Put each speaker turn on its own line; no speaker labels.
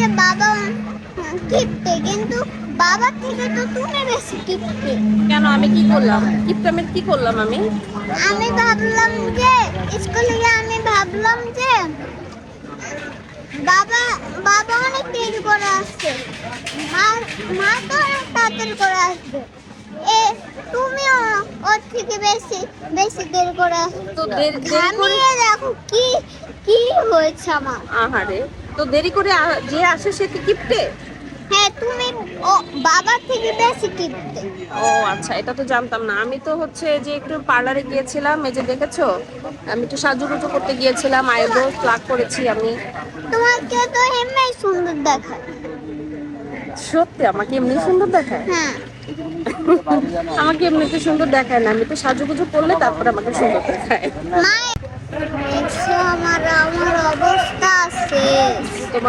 যে বাবা কিপটে, কিন্তু বাবার থেকে তো তুমি বেশি কিপটে।
কেন, আমি কি করলাম? কিপটামের কি করলাম আমি?
আমি ভাবলাম যে স্কুলে গিয়ে আমি ভাবলাম যে বাবা বাবা অনেক দেরি করে আসছে, মা মা তো অনেক তাড়াতাড়ি করে আসবে। এ তুমিও ওর থেকে বেশি বেশি দেরি করে আসছো।
তো দেরি করে,
ঘামিয়ে দেখো কি কি হয়েছে আমার।
আহারে, তো দেরি করে যে আসে সে কি কিপটে?
হ্যাঁ, তুমি ও বাবার থেকে বেশি কিপটে।
ও আচ্ছা, এটা তো জানতাম না। আমি তো হচ্ছে যে একটু পার্লারে গিয়েছিলাম, এই যে দেখেছো, আমি একটু সাজুগুজু করতে গিয়েছিলাম, আইব্রো প্লাক করেছি আমি।
তোমাকে তো এমনি সুন্দর দেখায়।
সত্যি আমাকে এমনি সুন্দর দেখায়?
হ্যাঁ।
আমাকে এমনিতে সুন্দর দেখায় না, আমি তো সাজুগুজু করলে তারপরে আমাকে সুন্দর দেখায়।
মা, দেখছো আমার আমার অবস্থা শেষ।
তোমার